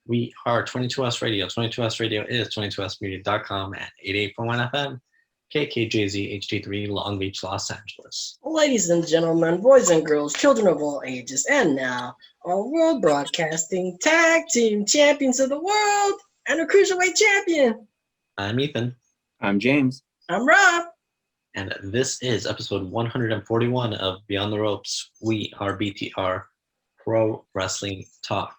We are 22S Radio. 22S Radio is 22smedia.com at 88.1 FM, KKJZ HD3, Long Beach, Los Angeles. Ladies and gentlemen, boys and girls, children of all ages, and now our World Broadcasting Tag Team Champions of the World and a Cruiserweight Champion. I'm Ethan. I'm James. I'm Rob. And this is episode 141 of Beyond the Ropes. We are BTR Pro Wrestling Talk.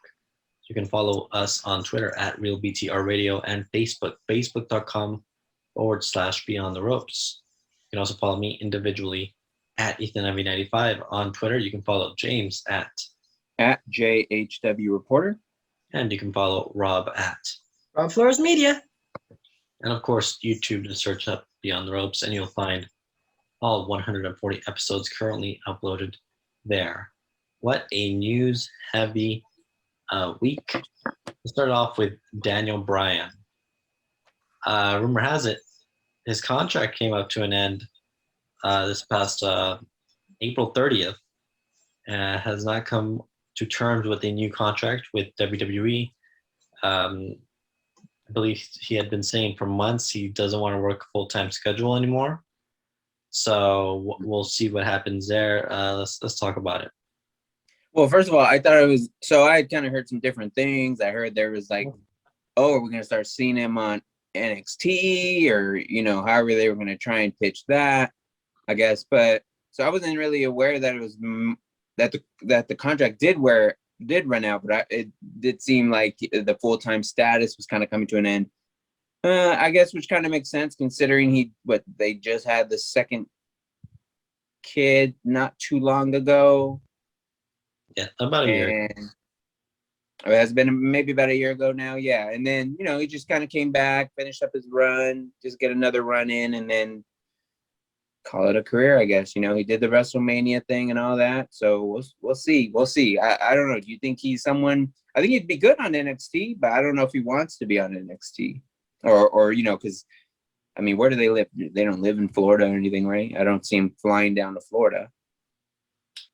You can follow us on Twitter at RealBTR Radio and Facebook, facebook.com/Beyond the Ropes. You can also follow me individually at EthanMV95 on Twitter. You can follow James at JHW Reporter. And you can follow Rob at Rob Flores Media. And of course, YouTube, to search up Beyond the Ropes, and you'll find all 140 episodes currently uploaded there. What a news-heavy week. We'll start off with Daniel Bryan. Rumor has it, his contract came up to an end this past April 30th, and has not come to terms with a new contract with WWE. I believe he had been saying for months he doesn't want to work a full-time schedule anymore. So we'll see what happens there. Let's talk about it. Well, first of all, I thought it was, so I had kind of heard some different things. I heard there was like, oh, are we going to start seeing him on NXT or, however they were going to try and pitch that, I guess. But so I wasn't really aware that it was that the contract did run out, but it did seem like the full-time status was kind of coming to an end. I guess, which kind of makes sense considering they just had the second kid not too long ago. Yeah, about a year. It has been maybe about a year ago now. Yeah. And then, he just kind of came back, finished up his run, just get another run in, and then call it a career, I guess. He did the WrestleMania thing and all that. So we'll see. We'll see. I don't know. Do you think he's someone? I think he'd be good on NXT, but I don't know if he wants to be on NXT or because, where do they live? They don't live in Florida or anything, right? I don't see him flying down to Florida.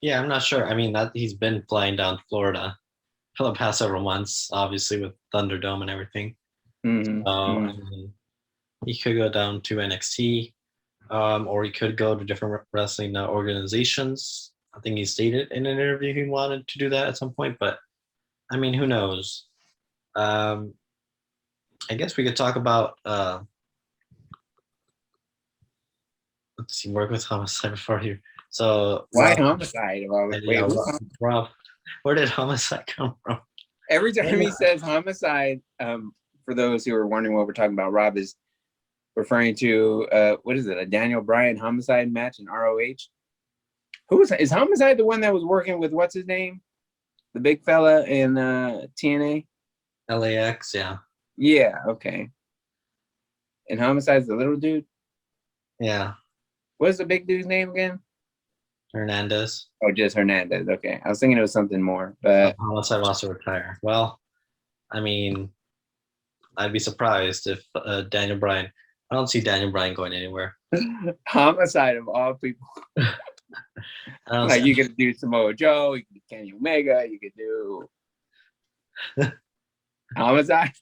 Yeah, I'm not sure. That he's been flying down to Florida for the past several months, obviously with Thunderdome and everything. Mm-hmm. He could go down to NXT, or he could go to different wrestling organizations. I think he stated in an interview he wanted to do that at some point, but who knows? I guess we could talk about let's see, work with Homicide before you. So why Homicide? Rob, where did Homicide come from? Every time he says Homicide, for those who are wondering what we're talking about, Rob is referring to what is it? A Daniel Bryan Homicide match in ROH. Is Homicide the one that was working with what's his name, the big fella in TNA? LAX, yeah. Yeah. Okay. And Homicide's the little dude. Yeah. What's the big dude's name again? Hernandez. Oh, just Hernandez. Okay. I was thinking it was something more, but Homicide wants to retire. Well, I'd be surprised if Daniel Bryan. I don't see Daniel Bryan going anywhere. Homicide of all people. You could do Samoa Joe, you could do Kenny Omega, you could do Homicide.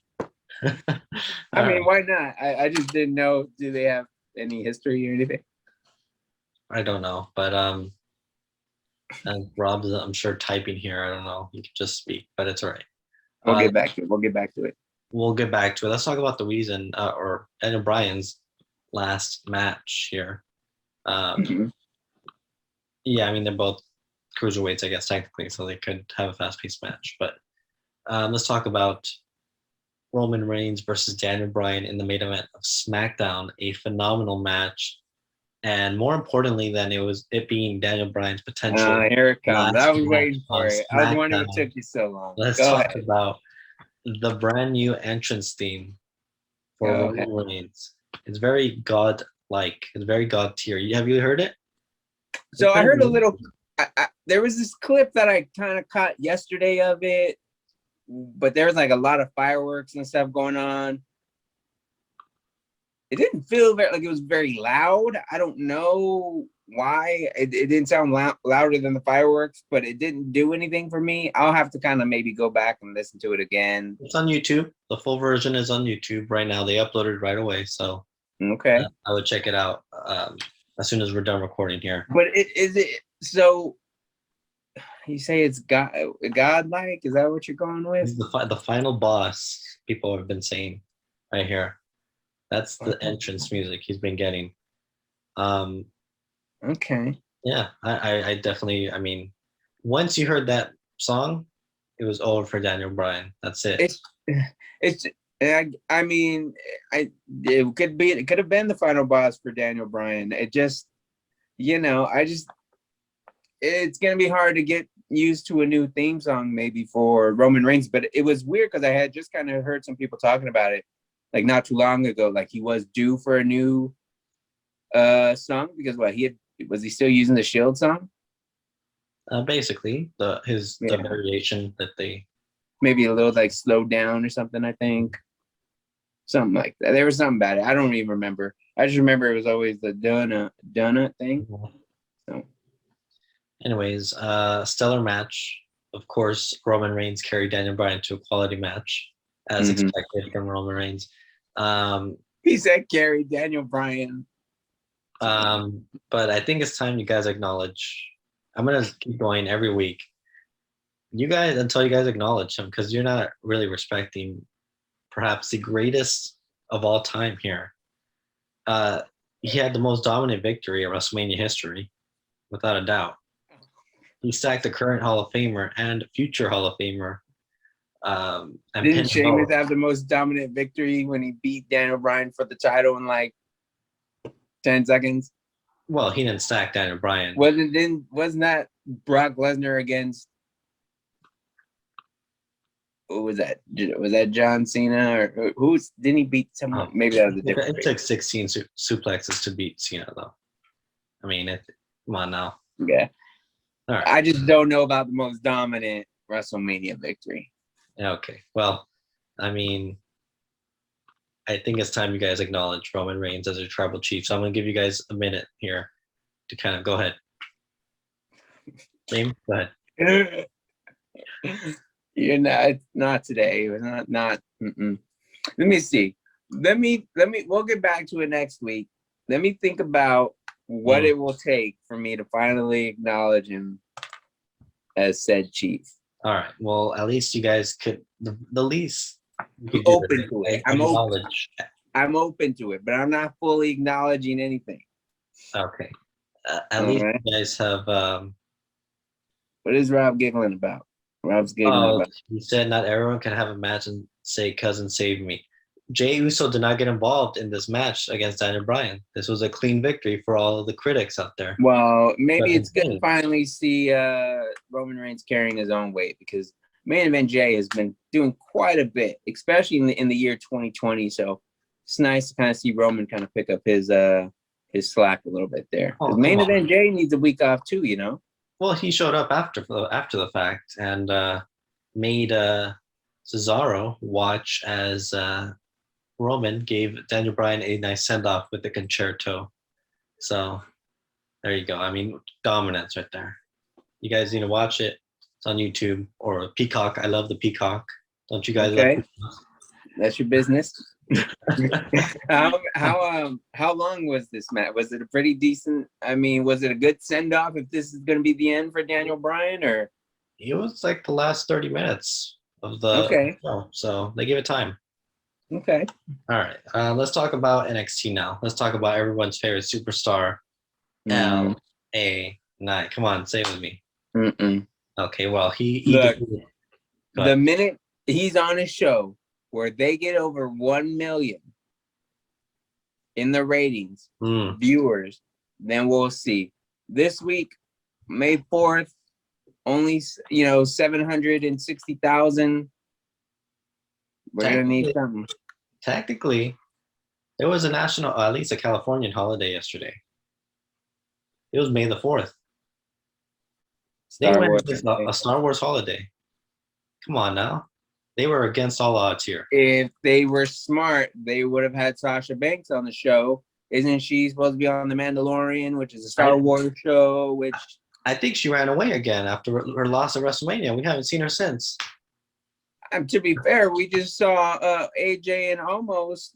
Why not? I just didn't know. Do they have any history or anything? I don't know, but and Rob's, I'm sure, typing here. I don't know. He could just speak, but it's all right. We'll get back to it. We'll get back to it. Let's talk about the reason, or Daniel Bryan's last match here. Mm-hmm. Yeah, they're both cruiserweights, I guess, technically, so they could have a fast-paced match. But let's talk about Roman Reigns versus Daniel Bryan in the main event of SmackDown, a phenomenal match. And more importantly than it being Daniel Bryan's potential. Here it comes. I was waiting for it. I was wondering what took you so long. Let's talk about the brand new entrance theme for Roman Reigns. It's very god-like. It's very god tier. Have you heard it? So I heard a little. There was this clip that I kind of caught yesterday of it, but there was like a lot of fireworks and stuff going on. It didn't feel like it was very loud. I don't know why. It didn't sound louder than the fireworks, but it didn't do anything for me. I'll have to kind of maybe go back and listen to it again. It's on YouTube. The full version is on YouTube right now. They uploaded right away, so Okay. I would check it out as soon as we're done recording here. But is it so? You say it's godlike? Is that what you're going with? It's the final boss. People have been saying right here. That's the entrance music he's been getting. Okay. Yeah, I definitely. I mean, once you heard that song, it was over for Daniel Bryan. That's it. It's. I mean, it could have been the final boss for Daniel Bryan. It just, it's gonna be hard to get used to a new theme song maybe for Roman Reigns. But it was weird because I had just kind of heard some people talking about it like not too long ago. Like he was due for a new song because was he still using the Shield song? Basically, the variation that they maybe a little like slowed down or something. I think something like that. There was something about it. I don't even remember. I just remember it was always the donut thing. So. Anyways, stellar match. Of course, Roman Reigns carried Daniel Bryan to a quality match, as expected from Roman Reigns. He said carry Daniel Bryan. But I think it's time you guys acknowledge. I'm gonna keep going every week. You guys, until you guys acknowledge him, because you're not really respecting perhaps the greatest of all time here. He had the most dominant victory in WrestleMania history, without a doubt. He stacked the current Hall of Famer and future Hall of Famer. Didn't Sheamus have the most dominant victory when he beat Daniel Bryan for the title in like 10 seconds? Well, he didn't stack Daniel Bryan. Wasn't that Brock Lesnar against? Who was that? Was that John Cena or didn't he beat someone? Maybe that was a different. It took 16 suplexes to beat Cena, though. I mean, come on now. Yeah. All right. I just don't know about the most dominant WrestleMania victory. Okay. Well, I mean, I think it's time you guys acknowledge Roman Reigns as your tribal chief. So I'm going to give you guys a minute here to kind of go ahead. James, go ahead. You're not today. It was not. Let me see. We'll get back to it next week. Let me think about what it will take for me to finally acknowledge him as said chief. All right. Well, at least you guys could, the least. I'm open to it. I'm open to it, but I'm not fully acknowledging anything. Okay. At least you guys have. What is Rob giggling about? Rob's giggling about. He said not everyone can have a match and say cousin saved me. Jey Uso did not get involved in this match against Daniel Bryan. This was a clean victory for all of the critics out there. Well, maybe it's good to finally see Roman Reigns carrying his own weight because Main Event Jey has been doing quite a bit, especially in the year 2020. So it's nice to kind of see Roman kind of pick up his slack a little bit there. Main Event Jey needs a week off too, you know. Well, he showed up after the fact and made Cesaro watch as Roman gave Daniel Bryan a nice send-off with the concerto. So there you go. I mean, dominance right there. You guys need to watch it. It's on YouTube or Peacock. I love the Peacock. Don't you guys love Peacock? That's your business. How long was this match? Was it a pretty decent? I mean, was it a good send-off if this is going to be the end for Daniel Bryan, or? It was like the last 30 minutes of the show, so they give it time. Okay. All right. Let's talk about NXT now. Let's talk about everyone's favorite superstar, LA Knight. Come on, say it with me. Okay. Well, look. The minute he's on a show where they get over 1 million in the ratings, viewers, then we'll see. This week, May 4th, only 760,000. We're gonna need something. Technically, there was a national, at least a Californian holiday yesterday. It was May the 4th. A Star Wars holiday. Come on now. They were against all odds here. If they were smart, they would have had Sasha Banks on the show Isn't she supposed to be on The Mandalorian, which is a Star Wars show? Which I think she ran away again after her loss at WrestleMania. We haven't seen her since. to be fair, we just saw AJ and Almost,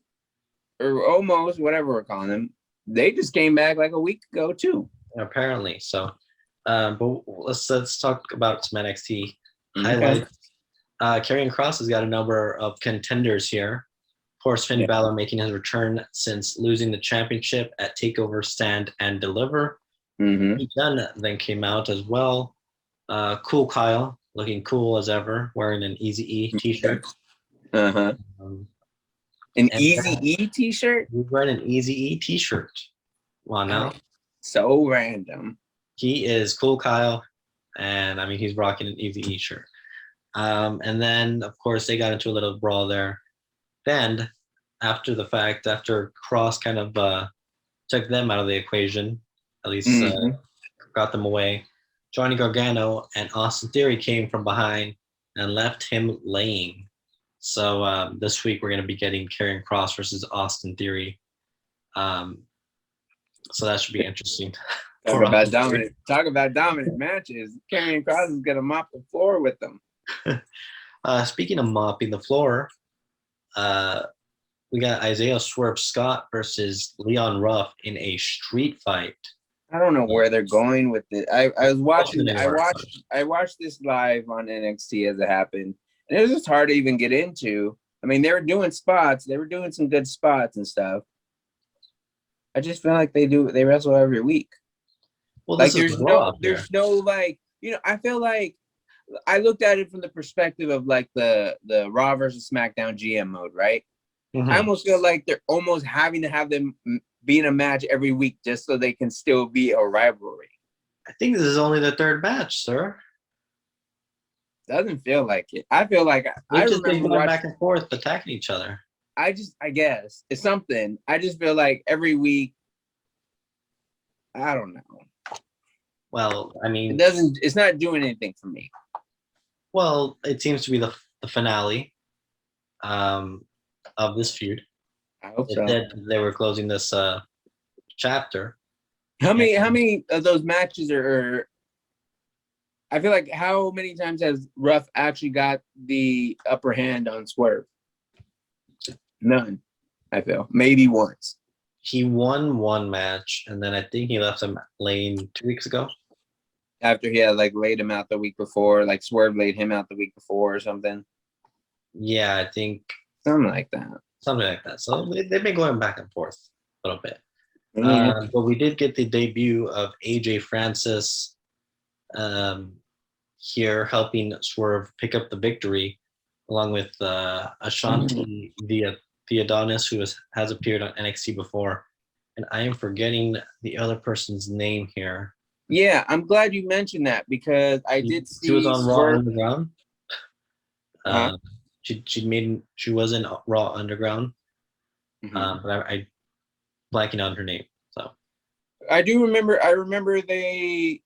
whatever we're calling them. They just came back like a week ago too. Apparently, so. But let's talk about some NXT Okay. highlights. Karrion Kross has got a number of contenders here. Of course, Finn Balor making his return since losing the championship at TakeOver Stand and Deliver. Mm-hmm. Pete Dunne then came out as well. Cool Kyle, looking cool as ever, wearing an Eazy-E t-shirt. Uh-huh. An Eazy-E t-shirt? He's wearing an Eazy-E t-shirt. Wow, now. So random. He is Cool Kyle, and I mean, he's rocking an Eazy-E shirt. And then, of course, they got into a little brawl there. Then, after Kross kind of took them out of the equation, at least got them away, Johnny Gargano and Austin Theory came from behind and left him laying. So this week we're going to be getting Karrion Kross versus Austin Theory. So that should be interesting. Talk about dominant matches. Karrion Kross is going to mop the floor with them. Speaking of mopping the floor, we got Isaiah Swerve Scott versus Leon Ruff in a street fight. I don't know where they're going with it. I watched this live on NXT as it happened, and it was just hard to even get into. I mean, they were doing spots. They were doing some good spots and stuff. I just feel like they wrestle every week. Well, like there's no like, you know, I feel like I looked at it from the perspective of like the Raw versus SmackDown GM mode, right? Mm-hmm. I almost feel like they're almost having to have them be in a match every week just so they can still be a rivalry. I think this is only the third match, sir. Doesn't feel like it. I feel like I just been going back and forth attacking each other. I guess it's something. I just feel like every week, I don't know. Well, I mean, it's not doing anything for me. Well, it seems to be the finale of this feud. I hope so. They were closing this chapter. How many of those matches are? I feel like how many times has Ruff actually got the upper hand on Swerve? None. I feel maybe once. He won one match, and then I think he left him laying 2 weeks ago. After he had like laid him out the week before, like Swerve laid him out the week before or something. Yeah, I think something like that. So they've been going back and forth a little bit. Mm-hmm. But we did get the debut of AJ Francis here, helping Swerve pick up the victory, along with Ashanti Theodonis, who has appeared on NXT before. And I am forgetting the other person's name here. Yeah, I'm glad you mentioned that because I did see she was on Swerve. Raw Underground. She was in Raw Underground, but I blanking on her name. So I do remember. I remember they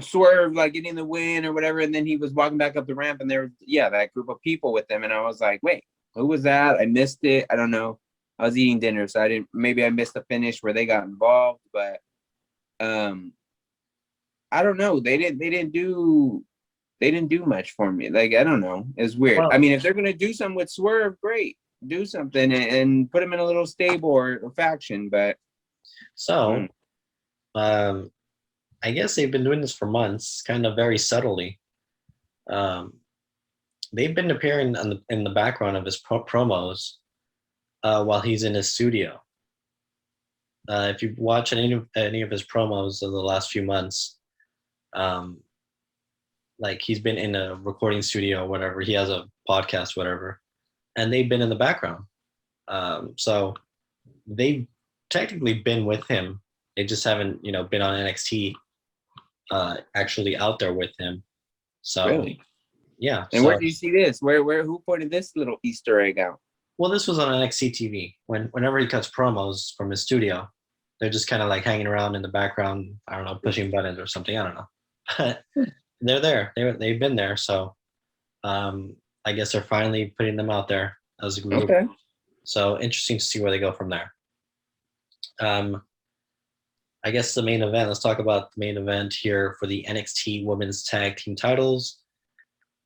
Swerve like getting the win or whatever, and then he was walking back up the ramp, and there was that group of people with him, and I was like, wait, who was that? I missed it. I don't know. I was eating dinner, so I missed the finish where they got involved, but I don't know. They didn't do much for me. Like, I don't know. It's weird. Well, I mean, if they're gonna do something with Swerve, great. Do something and put him in a little stable or faction. But so, I guess they've been doing this for months, kind of very subtly. They've been appearing in the background of his promos while he's in his studio. If you watch any of his promos of the last few months, like he's been in a recording studio or whatever, he has a podcast, whatever, and they've been in the background. So they've technically been with him. They just haven't, been on NXT actually out there with him. So really? Yeah. And where do you see this? Who pointed this little Easter egg out? Well, this was on NXT TV. Whenever he cuts promos from his studio, they're just kind of like hanging around in the background. I don't know, pushing buttons or something. I don't know. But they're there. They've been there. So I guess they're finally putting them out there as a group. Okay. So interesting to see where they go from there. I guess the main event. Let's talk about the main event here for the NXT Women's Tag Team titles.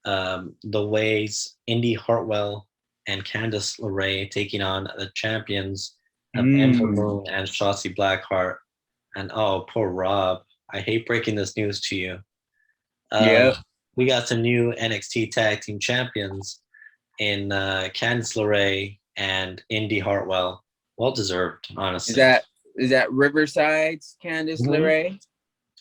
The ways Indy Hartwell and Candice LeRae taking on the champions of Ember Moon and Shotzi Blackheart. And oh, poor Rob. I hate breaking this news to you. We got some new NXT Tag Team champions in Candice LeRae and Indy Hartwell. Well deserved, honestly. Is that Riverside's Candice LeRae?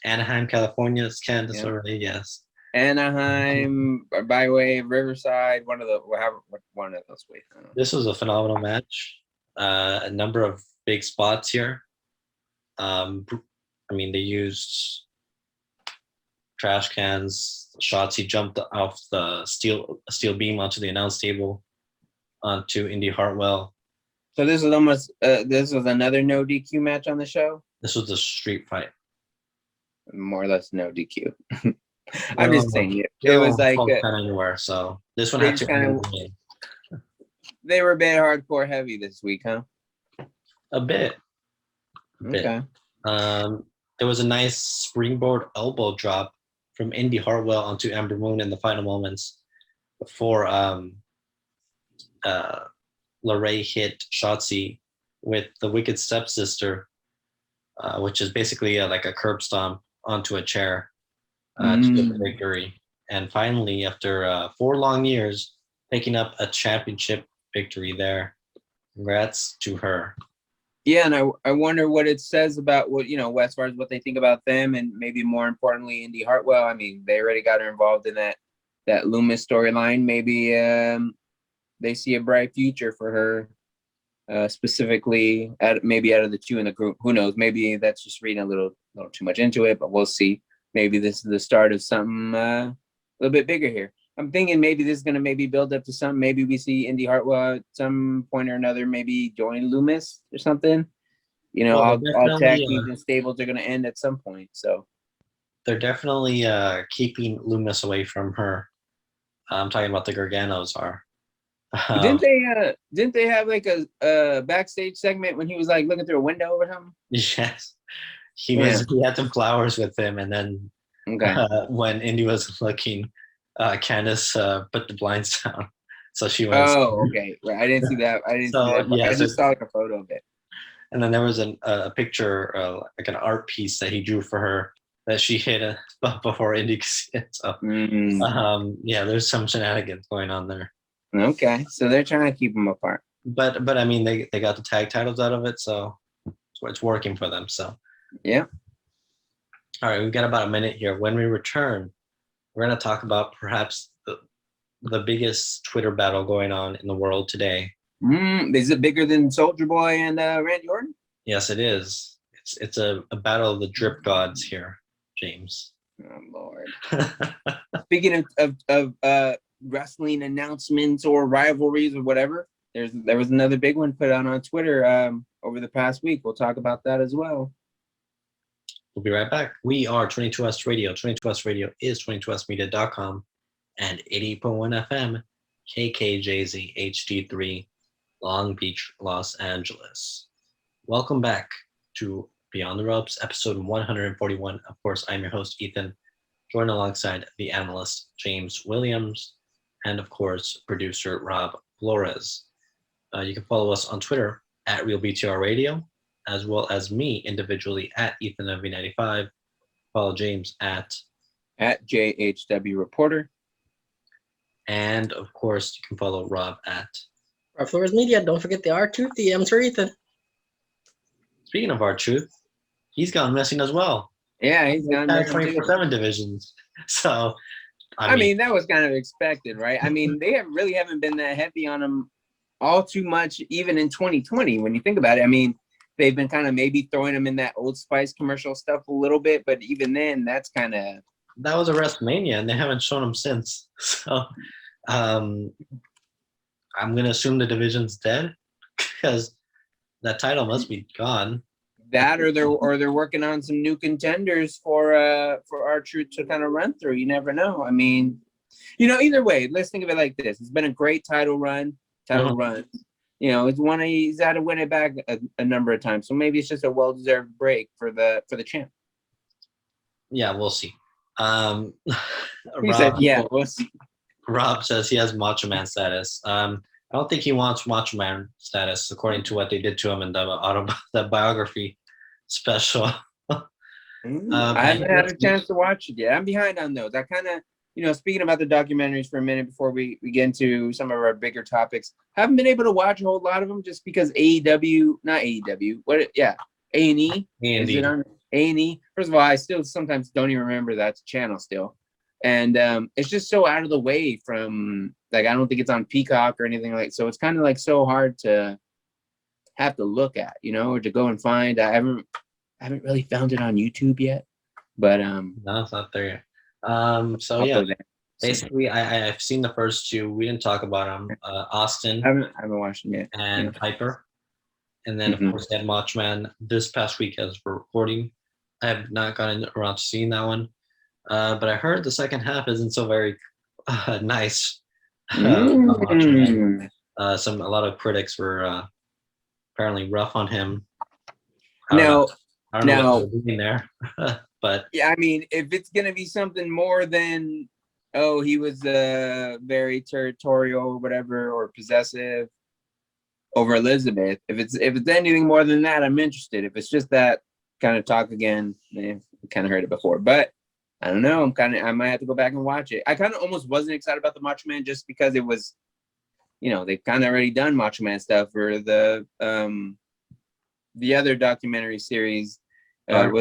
Anaheim, California's Candice LeRae, yes. Anaheim, by way of Riverside, one of those ways. This was a phenomenal match. A number of big spots here. They used trash cans. Shotzi jumped off the steel beam onto the announce table onto Indy Hartwell. So this was almost this was another no DQ match on the show. This was a street fight. More or less no DQ. I'm just saying it was like anywhere. So this one had to. They were a bit hardcore heavy this week, huh? A bit. Okay. There was a nice springboard elbow drop from Indy Hartwell onto Ember Moon in the final moments before LeRae hit Shotzi with the Wicked Stepsister, which is basically like a curb stomp onto a chair to get the victory. And finally, after 4 long years, picking up a championship victory there. Congrats to her. Yeah, and I wonder what it says about what, as far as what they think about them, and maybe more importantly, Indy Hartwell. I mean, they already got her involved in that Loomis storyline. Maybe they see a bright future for her, specifically maybe out of the two in the group. Who knows? Maybe that's just reading a little too much into it, but we'll see. Maybe this is the start of something a little bit bigger here. I'm thinking maybe this is going to maybe build up to something. Maybe we see Indy Hartwell at some point or another, maybe join Loomis or something. All tag teams and stables are going to end at some point. So they're definitely keeping Loomis away from her. I'm talking about the Garganos are. Didn't they have like a backstage segment when he was like looking through a window over him? Yes, he had some flowers with him, and then when Indy was looking. Candice put the blinds down, so she went. Oh, okay. Right. I didn't see that. See that. I just saw like a photo of it. And then there was a picture, like an art piece that he drew for her that she hit before Indy could see it. So, there's some shenanigans going on there. Okay, so they're trying to keep them apart. But I mean, they got the tag titles out of it, so it's working for them. So yeah. All right, we've got about a minute here. When we return, we're going to talk about perhaps the biggest Twitter battle going on in the world today. Is it bigger than Soulja Boy and Randy Orton? Yes, it is. It's a battle of the drip gods here, James. Oh, Lord. Speaking of wrestling announcements or rivalries or whatever, there was another big one put on Twitter over the past week. We'll talk about that as well. We'll be right back. We are 22S Radio. 22S Radio is 22smedia.com and 80.1 FM, KKJZ HD3, Long Beach, Los Angeles. Welcome back to Beyond the Ropes, episode 141. Of course, I'm your host, Ethan, joined alongside the analyst, James Williams, and of course, producer Rob Flores. You can follow us on Twitter at RealBTR Radio, as well as me individually at EthanMV95. Follow James at JHW Reporter. And of course, you can follow Rob at Rob Flores Media. Don't forget the R-Truth DMs for Ethan. Speaking of R-Truth, he's gone missing as well. Yeah, he's gone missing 24/7 divisions. So, I mean, that was kind of expected, right? I mean, they really haven't been that heavy on him all too much, even in 2020, when you think about it. I mean, they've been kind of maybe throwing him in that Old Spice commercial stuff a little bit, but even then, that's kind of... That was a WrestleMania, and they haven't shown him since. So I'm going to assume the division's dead, because that title must be gone. That, or they're working on some new contenders for R-Truth to kind of run through. You never know. I mean, either way, let's think of it like this. It's been a great title run. it's one he's had to win it back a number of times. So maybe it's just a well-deserved break for the champ. Yeah, we'll see. He said, "Yeah, we'll see." Rob says he has Macho Man status. I don't think he wants Macho Man status, according to what they did to him in the biography special. I haven't had a chance to watch it yet. I'm behind on those. I kind of, speaking about the documentaries for a minute before we get into some of our bigger topics, haven't been able to watch a whole lot of them just because not AEW, A&E. Is it on A&E? First of all, I still sometimes don't even remember that's a channel still. And it's just so out of the way from, I don't think it's on Peacock or anything like, so it's kind of so hard to have to look at, or to go and find. I haven't really found it on YouTube yet, but no, it's not there yet. So yeah, basically I've seen the first two. We didn't talk about them. Austin. I haven't watched them yet. And Piper. And then of course they had Macho Man this past week as we're recording. I have not gotten around to seeing that one. But I heard the second half isn't so very nice. A lot of critics were apparently rough on him. I don't know what they're doing there. But yeah, I mean, if it's gonna be something more than he was very territorial or whatever, or possessive over Elizabeth, if it's anything more than that, I'm interested. If it's just that kind of talk again, I kind of heard it before, but I don't know. I might have to go back and watch it. I kind of almost wasn't excited about the Macho Man just because it was, they've kind of already done Macho Man stuff, or the other documentary series, Dark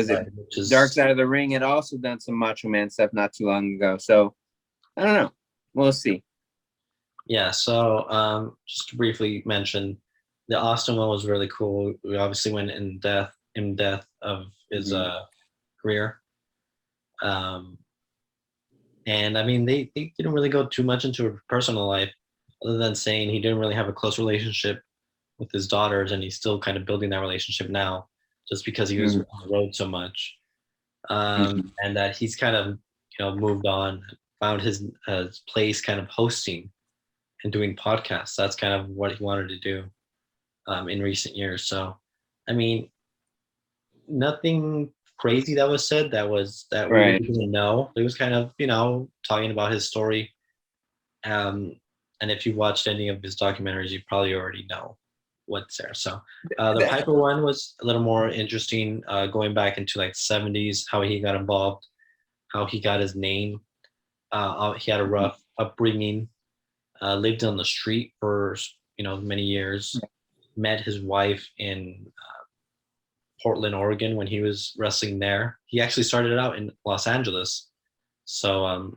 Side of the Ring had also done some Macho Man stuff not too long ago. So I don't know. We'll see. Yeah. So just to briefly mention, the Austin one was really cool. We obviously went in depth of his career. And I mean, they didn't really go too much into her personal life, other than saying he didn't really have a close relationship with his daughters, and he's still kind of building that relationship now, just because he was on the road so much, and that he's kind of moved on, found his place, kind of hosting and doing podcasts. That's kind of what he wanted to do in recent years. So, I mean, nothing crazy that was said that we didn't know. It was kind of talking about his story, and if you watched any of his documentaries, you probably already know what's there. So the Piper one was a little more interesting, going back into like 70s, how he got involved, how he got his name. He had a rough upbringing, lived on the street for many years, met his wife in Portland, Oregon, when he was wrestling there. He actually started out in Los Angeles, so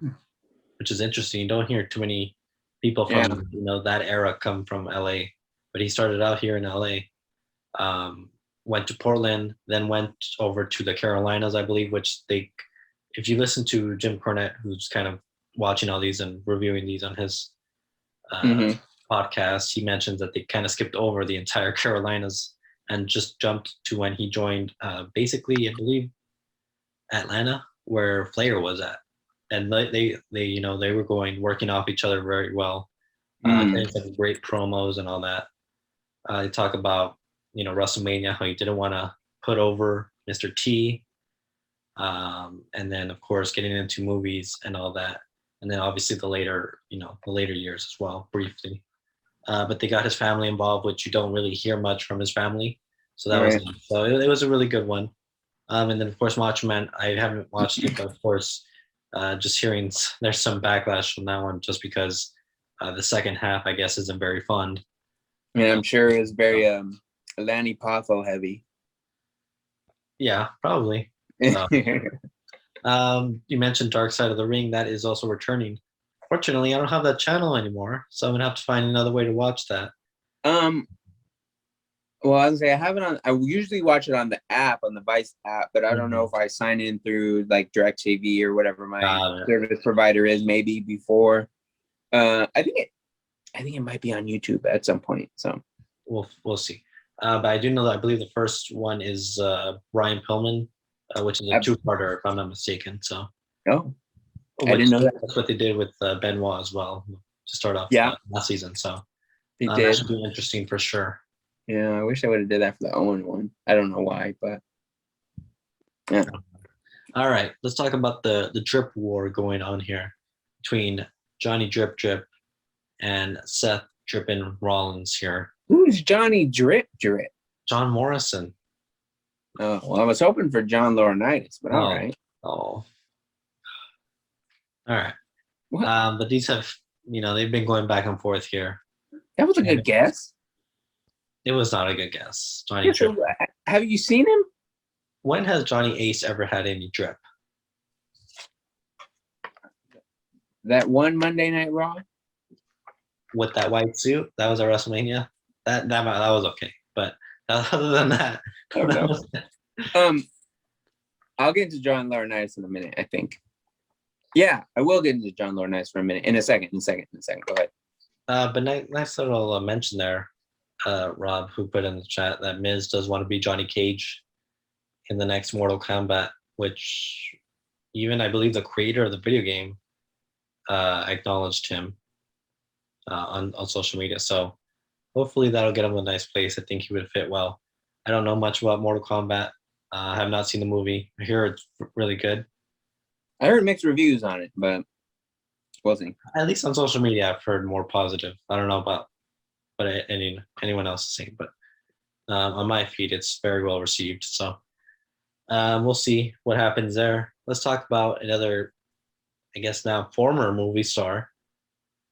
which is interesting. You don't hear too many people from that era come from LA, but he started out here in LA, went to Portland, then went over to the Carolinas, I believe, which if you listen to Jim Cornette, who's kind of watching all these and reviewing these on his podcast, he mentions that they kind of skipped over the entire Carolinas and just jumped to when he joined, basically, I believe, Atlanta, where Flair was at, and they were working off each other very well. They had great promos and all that. They talk about WrestleMania, how he didn't want to put over Mr. T, and then of course getting into movies and all that, and then obviously the later years as well, briefly. But they got his family involved, which you don't really hear much from his family. So that it was a really good one. And then of course Macho Man, I haven't watched it, but of course, just hearing there's some backlash from that one, just because the second half, I guess, isn't very fun. Yeah, I'm sure it's very Lanny Poffo heavy. Yeah, probably. You mentioned Dark Side of the Ring. That is also returning. Fortunately, I don't have that channel anymore, so I'm gonna have to find another way to watch that. Well, I was gonna say I have it on. I usually watch it on the app, on the Vice app, but I don't know if I sign in through like DirecTV or whatever my service provider is. Maybe before. I think it might be on YouTube at some point. So we'll see. But I do know that I believe the first one is Brian Pillman, which is a two-parter, if I'm not mistaken. So. I didn't know that. That's what they did with Benoit as well to start off last season. So He That did. should be interesting for sure. Yeah, I wish I would have did that for the Owen one. I don't know why, but yeah. All right, let's talk about the drip war going on here between Johnny Drip Drip and Seth Drippin' Rollins here. Who's Johnny Drip Drip? John Morrison. Oh, well, I was hoping for John Laurinaitis, but all right. Oh. All right. What? But these have, they've been going back and forth here. That was a good guess. It was not a good guess. Johnny Drip. Have you seen him? When has Johnny Ace ever had any drip? That one Monday Night Raw? With that white suit? That was at WrestleMania? That was okay. But other than that, I'll get into John Laurinaitis in a minute, I think. Yeah, I will get into John Laurinaitis for a minute. In a second. Go ahead. But nice little mention there, Rob, who put in the chat that Miz does want to be Johnny Cage in the next Mortal Kombat, which even I believe the creator of the video game acknowledged him on social media. So hopefully that'll get him a nice place. I think he would fit well. I don't know much about Mortal Kombat. I have not seen the movie. I hear it's really good. I heard mixed reviews on it, but we'll see. At least on social media, I've heard more positive. I don't know about anyone else saying, but on my feed, it's very well received. So we'll see what happens there. Let's talk about another, I guess now former movie star.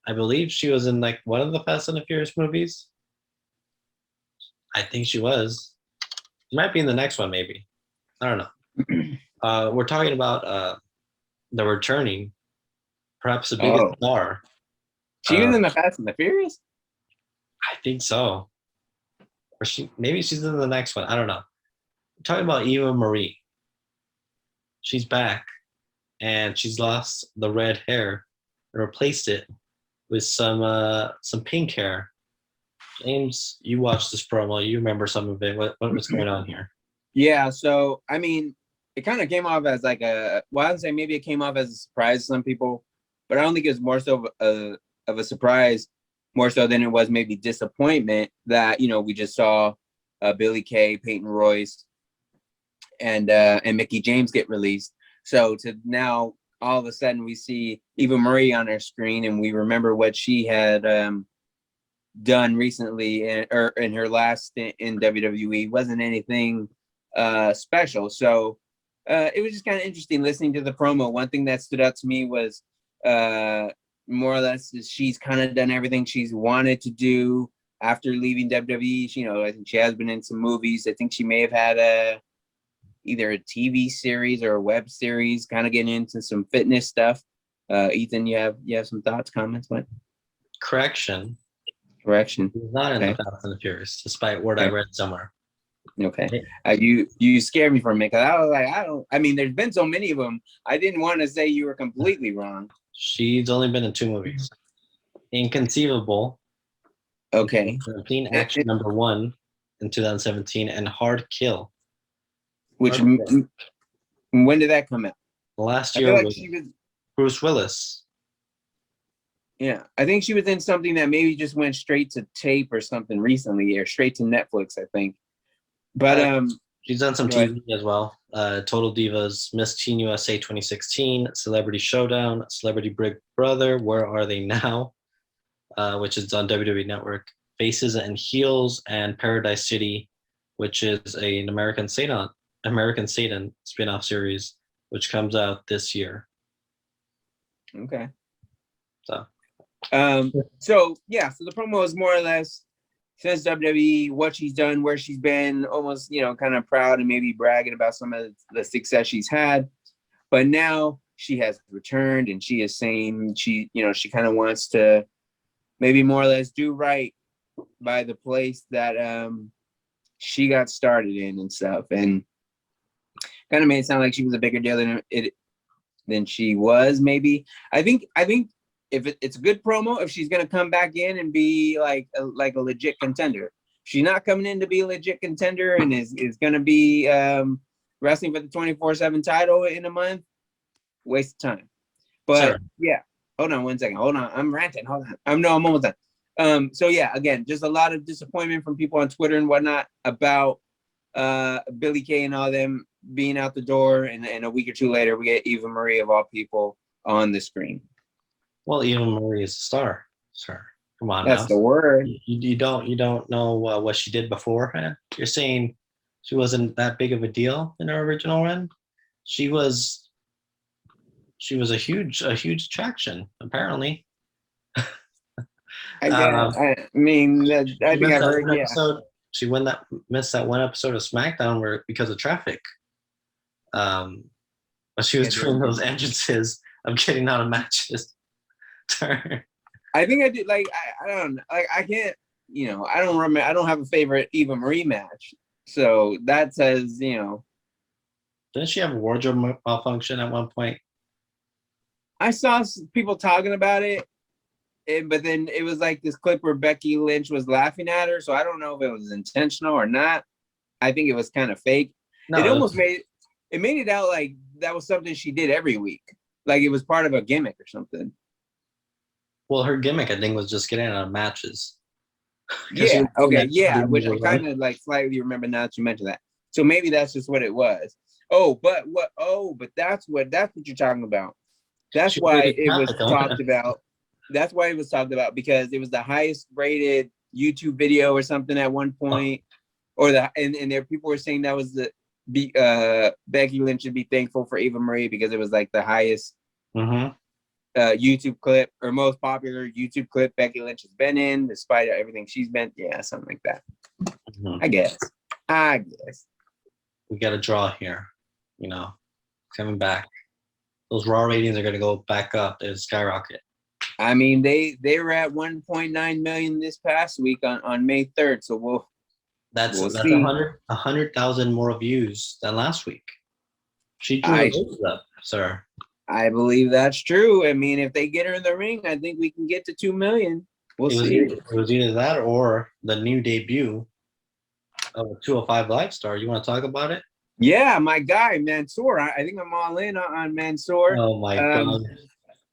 I believe she was in like one of the Fast and the Furious movies. I think she was. She might be in the next one, maybe. I don't know. We're talking about the returning, perhaps the biggest star. She was in the Fast and the Furious? I think so. Or maybe she's in the next one. I don't know. We're talking about Eva Marie. She's back, and she's lost the red hair and replaced it with some pink hair. James, you watched this promo. You remember some of it. What was going on here? Yeah, so, I mean, it kind of came off as like I would say maybe it came off as a surprise to some people, but I don't think it was more so of a surprise, more so than it was maybe disappointment that, we just saw Billy Kay, Peyton Royce, and Mickey James get released. So to now, all of a sudden, we see Eva Marie on our screen, and we remember what she had done recently in her last stint in WWE. Wasn't anything special. So it was just kind of interesting listening to the promo. One thing that stood out to me was more or less she's kind of done everything she's wanted to do after leaving WWE. I think she has been in some movies. I think she may have had either a TV series or a web series, kind of getting into some fitness stuff. Ethan, you have some thoughts, comments? What? Correction. He's not in the Fast and the Furious, despite what I read somewhere. Okay. You scared me for a minute, because I was like, there's been so many of them. I didn't want to say you were completely wrong. She's only been in 2 movies. Inconceivable. Okay. Clean Action number 1 in 2017 and Hard Kill. Which, when did that come out? Last year was Bruce Willis. Yeah, I think she was in something that maybe just went straight to tape or something recently, or straight to Netflix, I think. But she's done some TV as well. Total Divas, Miss Teen USA 2016, Celebrity Showdown, Celebrity Big Brother, Where Are They Now, which is on WWE Network, Faces and Heels, and Paradise City, which is an American Satan spin-off series, which comes out this year. Okay. So the promo is more or less since WWE, what she's done, where she's been, almost, kind of proud and maybe bragging about some of the success she's had. But now she has returned, and she is saying she kind of wants to maybe more or less do right by the place that she got started in and stuff, and kind of made it sound like she was a bigger deal than she was. Maybe I think if it's a good promo, if she's gonna come back in and be like a legit contender. She's not coming in to be a legit contender and is gonna be wrestling for the 24/7 title in a month. Waste of time. But yeah, hold on one second. Hold on, I'm ranting. Hold on. I'm almost done. So yeah, again, just a lot of disappointment from people on Twitter and whatnot about Billy Kay and all them being out the door, and a week or two later, we get Eva Marie of all people on the screen. Well, Eva Marie is a star, sir. Come on That's now. the word. You don't know what she did beforehand. You're saying she wasn't that big of a deal in her original run. She was a huge attraction apparently. I mean, I think I've heard. Yeah. Episode, she missed that one episode of SmackDown because of traffic. But she was doing those entrances of getting out of matches. I think I did. Like I don't know. Like I can't. You know, I don't remember. I don't have a favorite Eva Marie match. So that says, you know. Didn't she have a wardrobe malfunction at one point? I saw people talking about it, but then it was like this clip where Becky Lynch was laughing at her. So I don't know if it was intentional or not. I think it was kind of fake. No, it almost made it out like that was something she did every week. Like it was part of a gimmick or something. Well, her gimmick, I think, was just getting out of matches. Yeah. Okay. Yeah. Which I kind of like slightly remember now that you mentioned that. So maybe that's just what it was. But that's what you're talking about. That's why it was talked about. That's why it was talked about, because it was the highest rated YouTube video or something at one point, and there people were saying that was Becky Lynch should be thankful for Eva Marie because it was like the highest YouTube clip or most popular YouTube clip Becky Lynch has been in, despite everything she's been. Yeah, something like that. I guess. We got a draw here. You know, coming back. Those Raw ratings are going to go back up. They skyrocket. I mean, they were at 1.9 million this past week on May 3rd. So we'll see. 100,000 more views than last week. She drew those up, sir. I believe that's true. I mean, if they get her in the ring, I think we can get to 2 million. We'll see. It was either that or the new debut of a 205 Live star. You want to talk about it? Yeah, my guy, Mansoor. I think I'm all in on Mansoor. Oh, my God.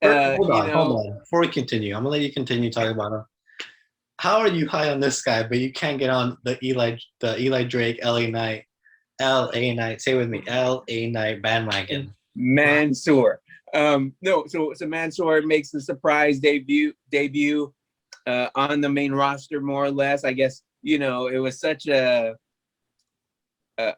Hold on. Before we continue, I'm going to let you continue talking about him. How are you high on this guy, but you can't get on the Eli Drake, LA Knight, say it with me, LA Knight bandwagon? Mansoor. No, so Mansoor makes the surprise debut on the main roster, more or less. I guess, you know, it was such a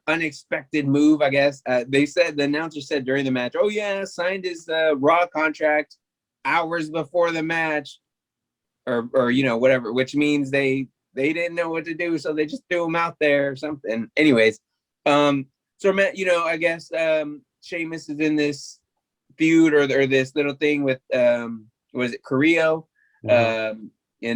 unexpected move, I guess. The announcer said during the match, oh yeah, signed his Raw contract hours before the match, or you know, whatever, which means they didn't know what to do, so they just threw him out there or something. Anyways, so you know, I guess Sheamus is in this feud or this little thing with was it Carrillo? And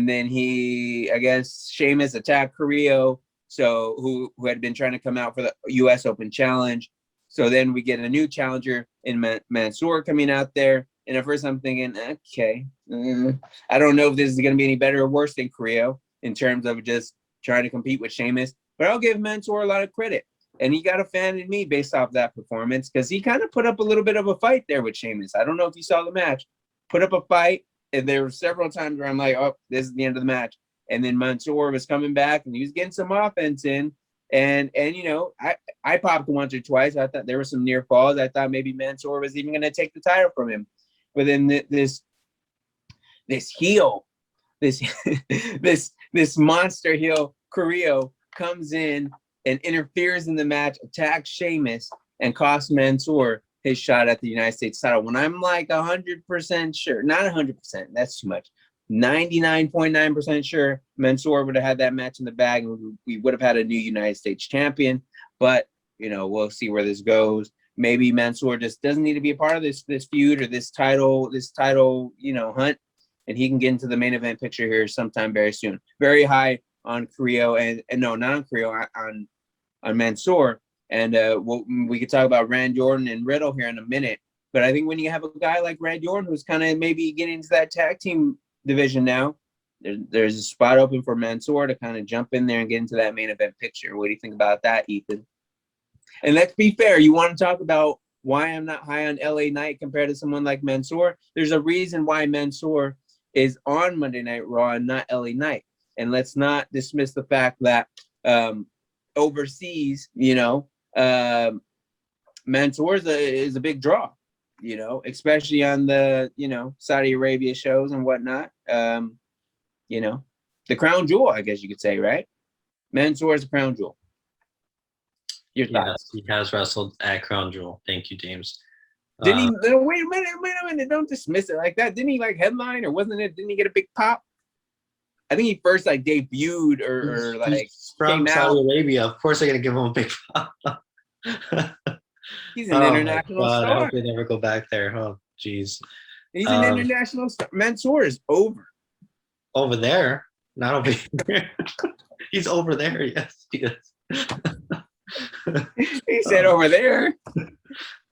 then I guess Sheamus attacked Carrillo, so who had been trying to come out for the US Open Challenge. So then we get a new challenger in Mansoor coming out there. And at first I'm thinking, okay, I don't know if this is going to be any better or worse than Carrillo in terms of just trying to compete with Sheamus, but I'll give Mansoor a lot of credit. And he got a fan in me based off that performance, because he kind of put up a little bit of a fight there with Sheamus. I don't know if you saw the match. Put up a fight, and there were several times where I'm like, oh, this is the end of the match. And then Mansoor was coming back, and he was getting some offense in. And you know, I popped once or twice. I thought there were some near falls. I thought maybe Mansoor was even going to take the title from him. But then this heel, this monster heel, Carrillo, comes in and interferes in the match, attacks Sheamus, and costs Mansoor his shot at the United States title. When I'm like 100% sure, not 100%, that's too much, 99.9% sure Mansoor would have had that match in the bag, and we would have had a new United States champion. But, you know, we'll see where this goes. Maybe Mansoor just doesn't need to be a part of this feud or this title, you know, hunt, and he can get into the main event picture here sometime very soon. Very high on Carrillo, and no, not on Carrillo, on Mansoor. And we could talk about Randy Orton and Riddle here in a minute. But I think when you have a guy like Randy Orton who's kind of maybe getting into that tag team division now, there's a spot open for Mansoor to kind of jump in there and get into that main event picture. What do you think about that, Ethan? And let's be fair, you want to talk about why I'm not high on LA Knight compared to someone like Mansoor? There's a reason why Mansoor is on Monday Night Raw and not LA Knight. And let's not dismiss the fact that overseas, Mansoor is a big draw, especially on the, Saudi Arabia shows and whatnot. The crown jewel, I guess you could say, right? Mansoor is a crown jewel. Your thoughts? Yes, he has wrestled at Crown Jewel. Thank you, James. Didn't he? Wait a minute! Don't dismiss it like that. Didn't he headline, or wasn't it? Didn't he get a big pop? I think he first debuted or he's from Saudi Arabia. Of course, they're gonna give him a big pop. He's an international star. I hope they never go back there. Oh, jeez. He's an international star. Mansoor is over. Over there, not over here. He's over there. Yes, he is. He said over there.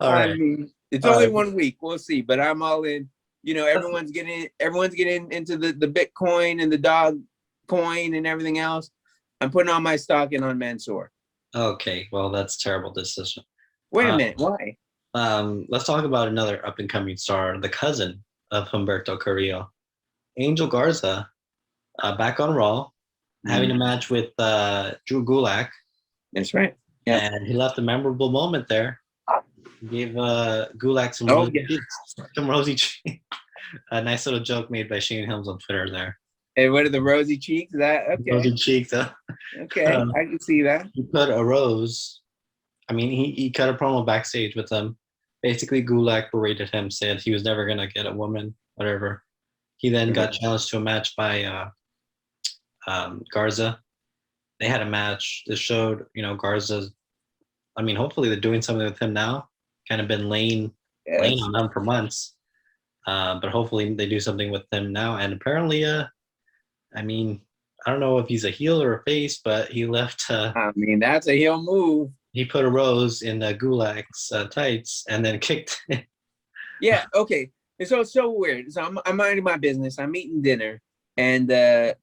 All right. I mean, it's only 1 week. We'll see. But I'm all in. Everyone's getting into the Bitcoin and the dog coin and everything else. I'm putting all my stock in on Mansoor. Okay. Well, that's a terrible decision. Wait a minute. Why? Let's talk about another up and coming star, the cousin of Humberto Carrillo, Angel Garza, back on Raw, having a match with Drew Gulak. That's right. Yeah. And he left a memorable moment there. He gave Gulak some rosy cheeks. A nice little joke made by Shane Helms on Twitter there. Hey, what are the rosy cheeks? Okay? Rosy cheeks. Okay, I can see that. He put a rose. I mean, he cut a promo backstage with them. Basically, Gulak berated him, said he was never gonna get a woman, whatever. He then got challenged to a match by Garza. They had a match that showed, Garza's. I mean, hopefully they're doing something with him now. Kind of been laying on them for months, but hopefully they do something with him now. And apparently, I don't know if he's a heel or a face, but he left. That's a heel move. He put a rose in Gulak's tights and then kicked it. Yeah. Okay. It's so weird. So I'm minding my business. I'm eating dinner, and then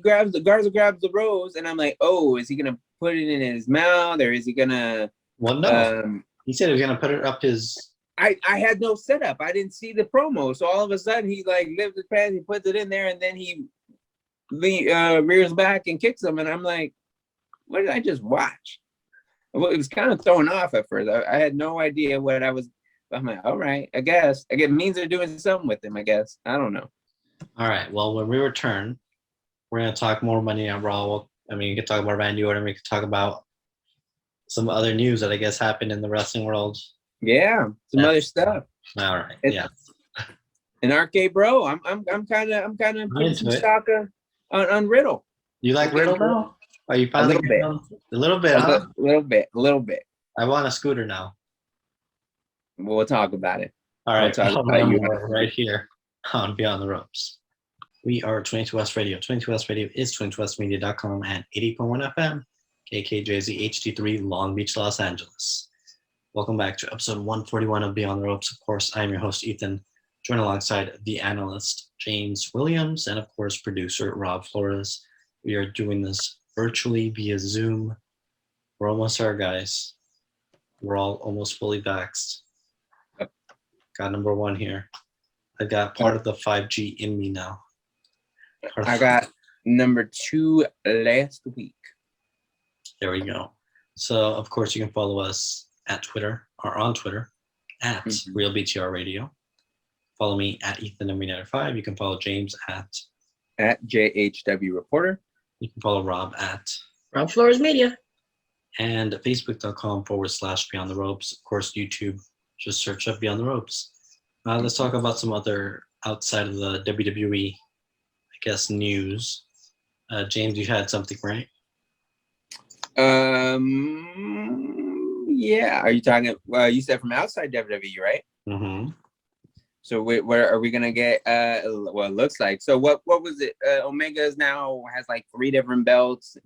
Garza grabs the rose, and I'm like, oh, is he gonna put it in his mouth, or is he gonna? Well, no. He said he was gonna put it up his. I had no setup. I didn't see the promo, so all of a sudden he lifts his pants, he puts it in there, and then he rears back and kicks him, and I'm like, what did I just watch? Well, it was kind of thrown off at first. I had no idea what I was. I'm like, all right, I guess. It means they're doing something with him. I guess. I don't know. All right. Well, when we return, we're going to talk more Money on Raw. You could talk about Randy Orton. We could talk about some other news that I guess happened in the wrestling world. Yeah, some other stuff. All right. Yeah. An arcade bro. I'm kind of putting some stock on Riddle. You like Riddle now? Are you finally a little bit? A little bit. I want a scooter now. We'll talk about it. All right. We'll talk about you right here on Beyond the Ropes. We are 22 West Radio. 22 West Radio is 22westmedia.com and 80.1 FM, KKJZ HD3, Long Beach, Los Angeles. Welcome back to episode 141 of Beyond the Ropes. Of course, I'm your host, Ethan, joined alongside the analyst, James Williams, and of course, producer, Rob Flores. We are doing this virtually via Zoom. We're almost there, guys. We're all almost fully vaxxed. Got number one here. I got part of the 5G in me now. I got number 2 last week. There we go. So, of course, you can follow us at Twitter or on Twitter at RealBTR Radio. Follow me at EthanMB95. You can follow James at JHW Reporter. You can follow Rob at Rob Flores Media. And Facebook.com/Beyond the Ropes. Of course, YouTube. Just search up Beyond the Ropes. Let's talk about some other outside of the WWE, I guess, news. James, you had something, right? Yeah. Are you talking? You said from outside WWE, right? Mm-hmm. So where are we gonna get? Well, it looks like. So what was it? Omega's now has 3 different belts: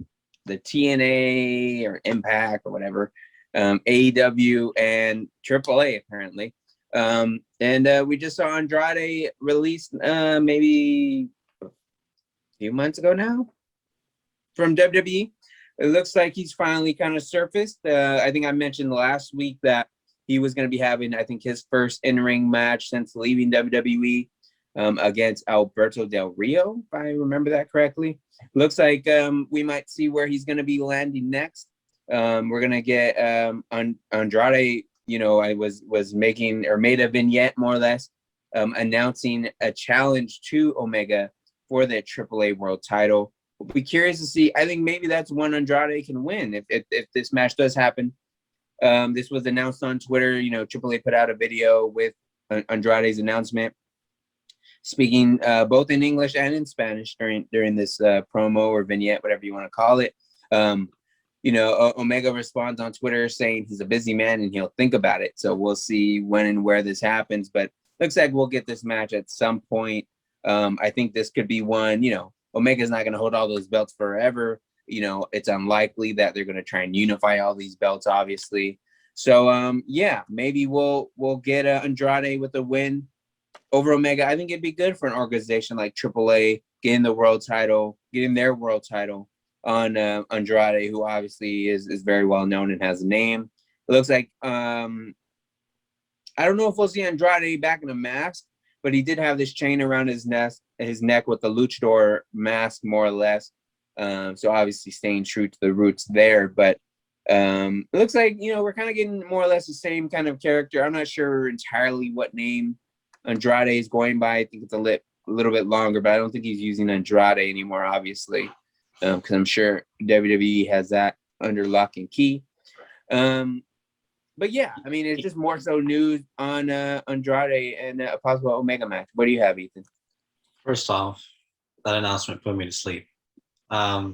the TNA or Impact or whatever, AEW and AAA apparently. And we just saw Andrade released maybe a few months ago now from WWE. It looks like he's finally kind of surfaced. I think I mentioned last week that he was going to be having, I think, his first in-ring match since leaving WWE against Alberto Del Rio, if I remember that correctly. Looks like we might see where he's going to be landing next. We're going to get Andrade, I was making or made a vignette more or less announcing a challenge to Omega for the AAA World title. We'll be curious to see. I think maybe that's one Andrade can win if this match does happen. This was announced on Twitter. AAA put out a video with Andrade's announcement, speaking both in English and in Spanish during this promo or vignette, whatever you want to call it. Omega responds on Twitter saying he's a busy man and he'll think about it. So we'll see when and where this happens, but looks like we'll get this match at some point. I think this could be one. Omega's not going to hold all those belts forever. It's unlikely that they're going to try and unify all these belts, obviously. So, maybe we'll get Andrade with a win over Omega. I think it'd be good for an organization like AAA getting their world title on Andrade, who obviously is very well known and has a name. It looks like I don't know if we'll see Andrade back in a mask, but he did have this chain around his neck with the luchador mask, more or less. So obviously staying true to the roots there. But it looks like, we're kind of getting more or less the same kind of character. I'm not sure entirely what name Andrade is going by. I think it's a little bit longer, but I don't think he's using Andrade anymore, obviously, because I'm sure WWE has that under lock and key. But yeah, I mean, it's just more so news on Andrade and a possible Omega match. What do you have, Ethan? First off, that announcement put me to sleep. Are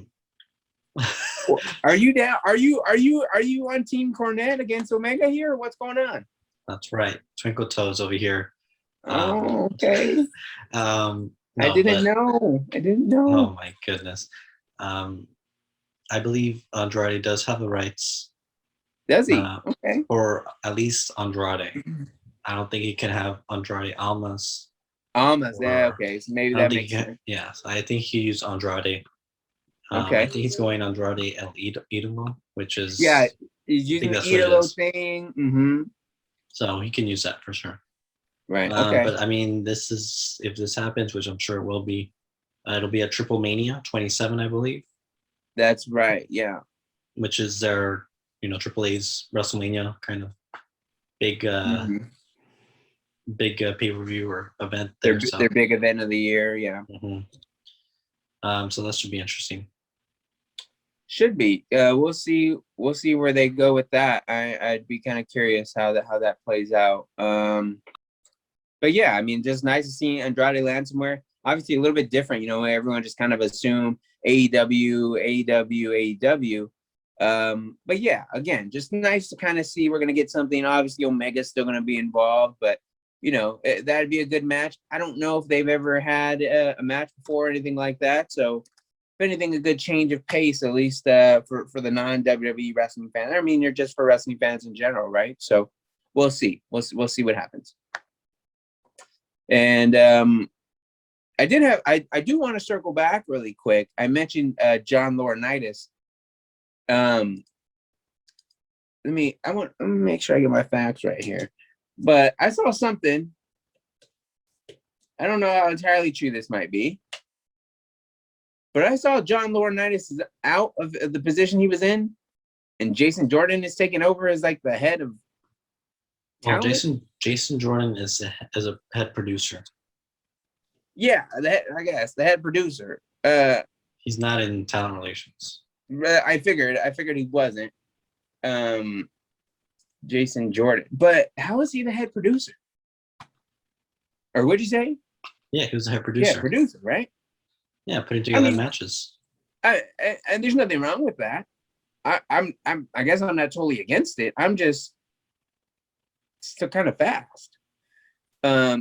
you down? Are you on Team Cornette against Omega here? Or what's going on? That's right. Twinkle Toes over here. Okay. No, I didn't know. Oh my goodness. I believe Andrade does have the rights. Does he? Okay. Or at least Andrade. I don't think he can have Andrade Almas. Yeah, okay. So maybe that makes sense. Yes, I think he used Andrade. Okay. I think he's going Andrade El Idolo, which is... Yeah, he's using the Idolo thing. Mm-hmm. So he can use that for sure. Right, okay. But I mean, if this happens, which I'm sure it will be, it'll be a Triple Mania 27, I believe. That's right, yeah. Which is their, AAA's WrestleMania kind of big pay-per-view or event. Their big event of the year, yeah. Mm-hmm. So that should be interesting. Should be. We'll see where they go with that. I'd be kind of curious how that plays out. But yeah, I mean, just nice to see Andrade land somewhere. Obviously, a little bit different. Everyone just kind of assume AEW. But yeah, again, just nice to kind of see we're gonna get something. Obviously, Omega's still gonna be involved, but that'd be a good match. I don't know if they've ever had a match before or anything like that. So, if anything, a good change of pace, at least for the non-WWE wrestling fans. I mean, you're just for wrestling fans in general, right? So, we'll see. We'll see what happens. And I do want to circle back really quick. I mentioned John Laurinaitis. Let me make sure I get my facts right here. But I saw something. I don't know how entirely true this might be. But I saw John Laurinaitis is out of the position he was in, and Jason Jordan is taking over as like the head of talent. Well, Jason Jordan is a head producer. Yeah, I guess the head producer. He's not in talent relations. I figured he wasn't. Jason Jordan, but how is he the head producer? Or what'd you say? Yeah, he was the head producer. Yeah, producer, right? Yeah, putting together matches. And there's nothing wrong with that. I guess I'm not totally against it. I'm just still kind of fast.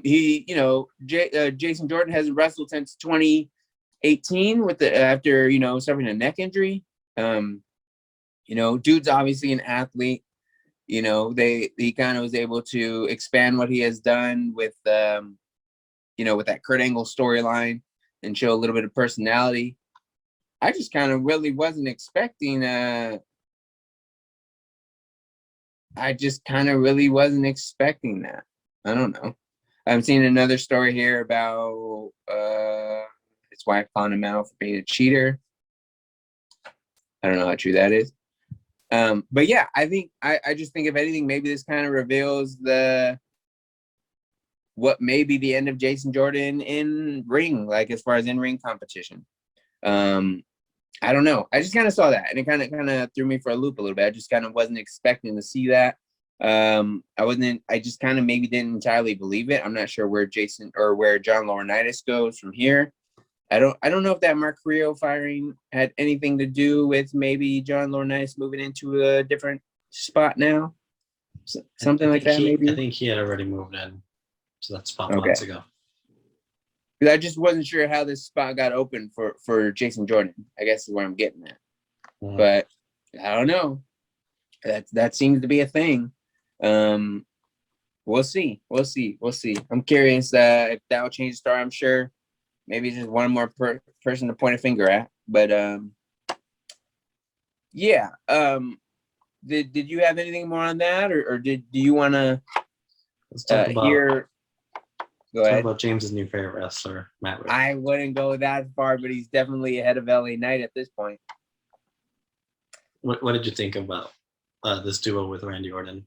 Jason Jordan hasn't wrestled since 2018 after suffering a neck injury. Dude's obviously an athlete. He kind of was able to expand what he has done with with that Kurt Angle storyline and show a little bit of personality. I just kind of really wasn't expecting I just kind of really wasn't expecting that. I don't know. I'm seeing another story here about his wife calling him out for being a cheater. I don't know how true that is. But yeah, I think I just think if anything, maybe this kind of reveals what may be the end of Jason Jordan in ring, like as far as in ring competition. I don't know. I just kind of saw that, and it kind of threw me for a loop a little bit. I just kind of wasn't expecting to see that. I just kind of maybe didn't entirely believe it. I'm not sure where Jason or where John Laurinaitis goes from here. I don't know if that Mark Carrillo firing had anything to do with maybe John Laurinaitis moving into a different spot now. Something like that, maybe. I think he had already moved in to that spot Okay. months ago. Because I just wasn't sure how this spot got open for Jason Jordan, I guess is where I'm getting at. Mhm. But I don't know. That seems to be a thing. We'll see. I'm curious if that will change the story. I'm sure maybe just one more person to point a finger at. But yeah. Did you have anything more on that, or do you want to hear? Go Talk ahead. about James's new favorite wrestler, Matt Riddle. I wouldn't go that far, but he's definitely ahead of LA Knight at this point. What did you think about this duo with Randy Orton?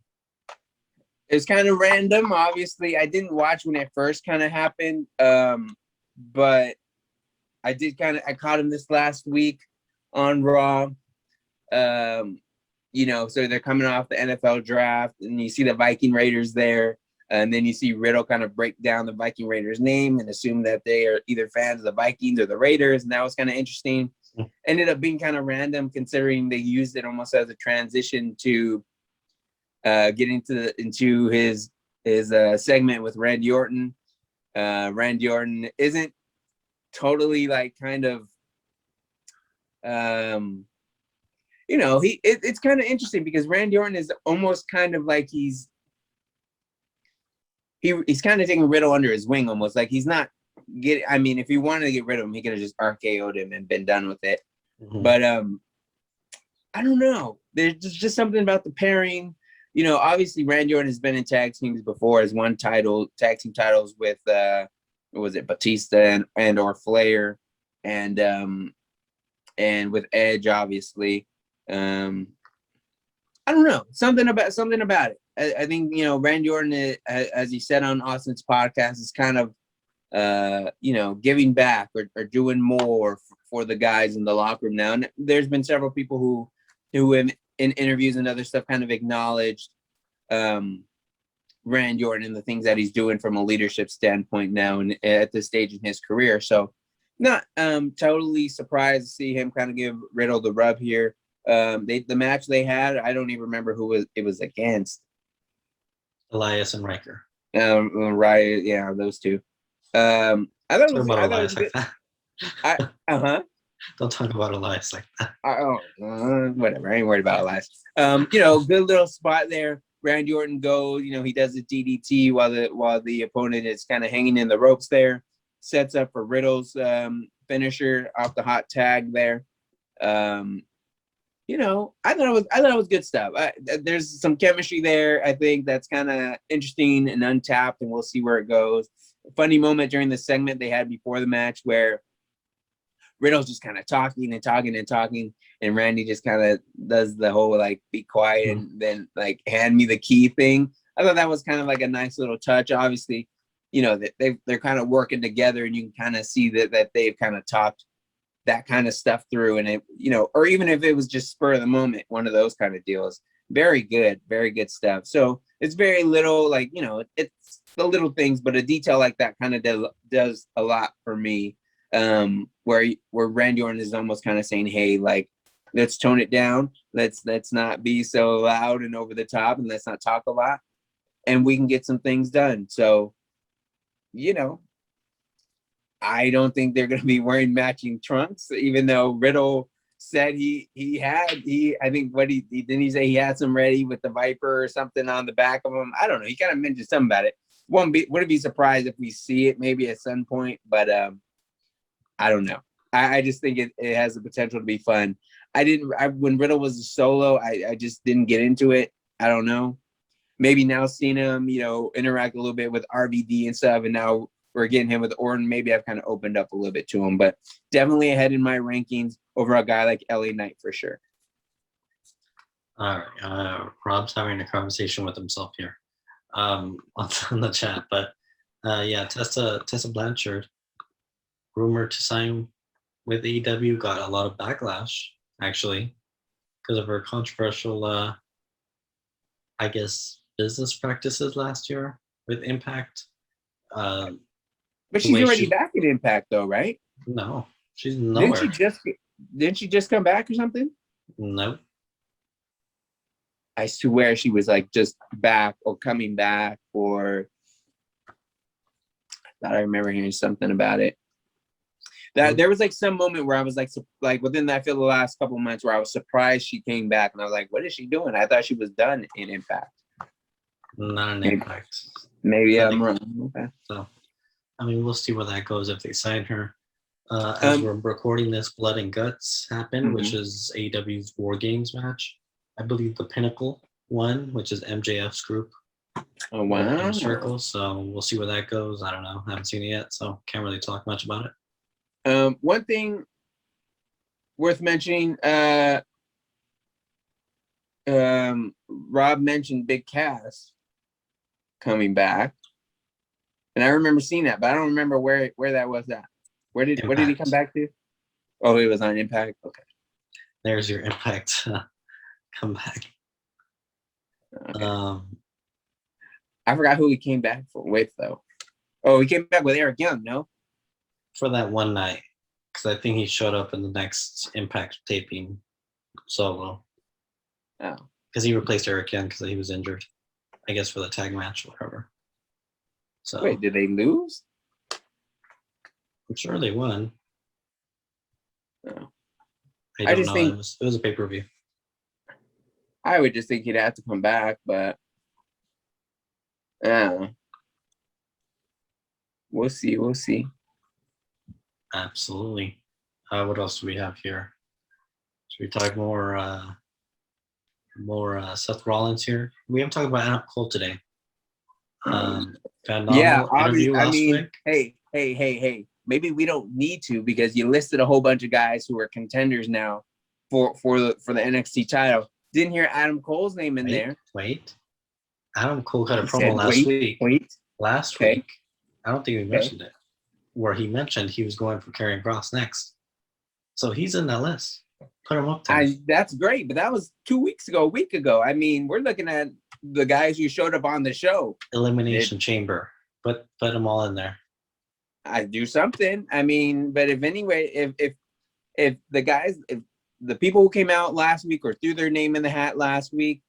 It's kind of random. Obviously, I didn't watch when it first kind of happened, but I caught him this last week on Raw. So they're coming off the NFL draft, and you see the Viking Raiders there. And then you see Riddle kind of break down the Viking Raiders name and assume that they are either fans of the Vikings or the Raiders. And that was kind of interesting. Ended up being kind of random considering they used it almost as a transition to get into his segment with Randy Orton. Randy Orton isn't totally like kind of, it's kind of interesting because Randy Orton is almost kind of like he's kind of taking Riddle under his wing almost. Like he's not if he wanted to get rid of him, he could have just RKO'd him and been done with it. Mm-hmm. But I don't know. There's just something about the pairing. Obviously Randy Orton has been in tag teams before, has won tag team titles with Batista and or Flair and with Edge, obviously. I don't know. Something about it. I think, Randy Orton, as he said on Austin's podcast, is kind of, giving back or doing more for the guys in the locker room now. And there's been several people who in interviews and other stuff kind of acknowledged Randy Orton and the things that he's doing from a leadership standpoint now and at this stage in his career. So not totally surprised to see him kind of give Riddle the rub here. The match they had, I don't even remember who it was against. Elias and Riker. Right, yeah, those two. I thought it was Elias like that. Don't talk about Elias like that. Whatever. I ain't worried about Elias. Good little spot there. Randy Orton goes. He does a DDT while the opponent is kind of hanging in the ropes there. Sets up for Riddle's finisher off the hot tag there. I thought it was good stuff. There's some chemistry there. I think that's kind of interesting and untapped, and we'll see where it goes. A funny moment during the segment they had before the match where Riddle's just kind of talking, and Randy just kind of does the whole like be quiet and then like hand me the key thing. I thought that was kind of like a nice little touch. Obviously, they're kind of working together, and you can kind of see that they've kind of talked that kind of stuff through, and it, or even if it was just spur of the moment, one of those kind of deals. Very good stuff. So it's very little, like, it's the little things, but a detail like that kind of does a lot for me. Where Randy Orton is almost kind of saying, hey, like, let's tone it down. Let's not be so loud and over the top, and let's not talk a lot, and we can get some things done. So, I don't think they're going to be wearing matching trunks, even though Riddle said I think didn't he say he had some ready with the Viper or something on the back of him? I don't know. He kind of mentioned something about it. Wouldn't be surprised if we see it maybe at some point, but I don't know. I just think it has the potential to be fun. When Riddle was a solo, I just didn't get into it. I don't know. Maybe now seeing him, interact a little bit with RVD and stuff, and now we're getting him with Orton. Maybe I've kind of opened up a little bit to him, but definitely ahead in my rankings over a guy like LA Knight for sure. All right. Rob's having a conversation with himself here on the chat. But Tessa Blanchard, rumored to sign with AEW, got a lot of backlash, actually, because of her controversial, business practices last year with Impact. But she's already back at Impact, though, right? No, she's nowhere. Didn't she just come back or something? Nope. I swear she was like just back or coming back, or I thought I remember hearing something about it. That there was like some moment where I was like within that the last couple of months where I was surprised she came back, and I was like, what is she doing? I thought she was done in Impact. Not an Impact. Maybe I'm wrong. Okay. So, we'll see where that goes if they sign her. As we're recording this, Blood and Guts happened, which is AEW's War Games match. I believe the Pinnacle won, which is MJF's group. Oh, wow. Circle, so we'll see where that goes. I don't know. I haven't seen it yet, so can't really talk much about it. One thing worth mentioning, Rob mentioned Big Cass coming back. And I remember seeing that, but I don't remember where that was at. Where did he come back to? Oh, he was on Impact? Okay. There's your Impact comeback. Okay. I forgot who he came back with, though. Oh, he came back with Eric Young, no? For that one night, because I think he showed up in the next Impact taping solo. Oh. Because he replaced Eric Young because he was injured, I guess, for the tag match or whatever. So wait, did they lose? I'm sure they won. Oh. I don't know. Think it was a pay-per-view. I would just think he'd have to come back, but we'll see. Absolutely. What else do we have here? Should we talk more Seth Rollins here? We haven't talked about Adam Cole today. Week. Hey. Maybe we don't need to, because you listed a whole bunch of guys who are contenders now for the NXT title. Didn't hear Adam Cole's name in there. Wait. Adam Cole had a promo last week. I don't think we mentioned it. Where he mentioned he was going for Karrion Kross next. So he's in that list. Put him up there. That's great, but that was a week ago. We're looking at the guys who showed up on the show. Elimination Chamber. Put them all in there. I do something. But if the guys, if the people who came out last week or threw their name in the hat last week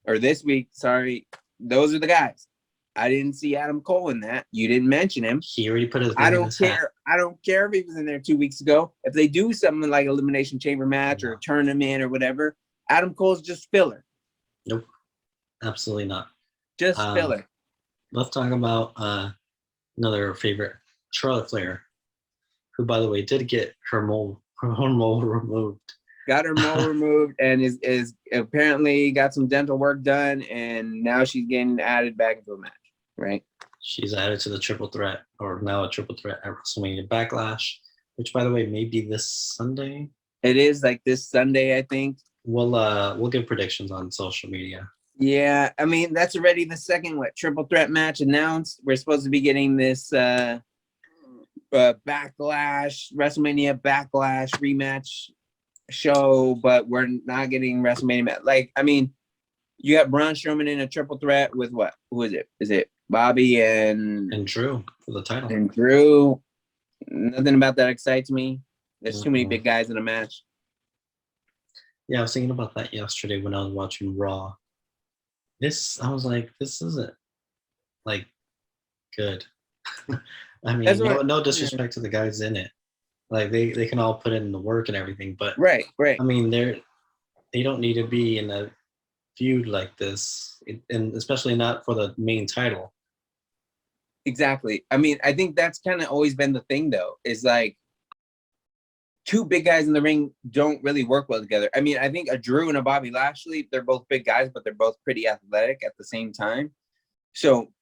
or this week, sorry, those are the guys. I didn't see Adam Cole in that. You didn't mention him. He already put his name in his hat. I don't care if he was in there 2 weeks ago. If they do something like Elimination Chamber match or a tournament or whatever, Adam Cole's just filler. Nope. Absolutely not. Just filler. Let's talk about another favorite, Charlotte Flair, who, by the way, did get her mole removed. Got her mole removed, and is apparently got some dental work done, and now she's getting added back into a match, right? She's added to the triple threat, or now a triple threat at WrestleMania Backlash, which, by the way, may be this Sunday. It is like this Sunday, I think. We'll give predictions on social media. Yeah, that's already the second triple threat match announced. We're supposed to be getting this Backlash, WrestleMania Backlash rematch show, but we're not getting WrestleMania match. You got Braun Strowman in a triple threat with what? Who is it? Is it Bobby and Drew for the title? And Drew. Nothing about that excites me. There's too many big guys in a match. Yeah, I was thinking about that yesterday when I was watching Raw. I was like, this isn't good. No disrespect to the guys in it. They can all put in the work and everything, but right. They don't need to be in a feud like this, and especially not for the main title. Exactly. I think that's kind of always been the thing, though. Is two big guys in the ring don't really work well together. I mean, I think a Drew and a Bobby Lashley, they're both big guys, but they're both pretty athletic at the same time. So,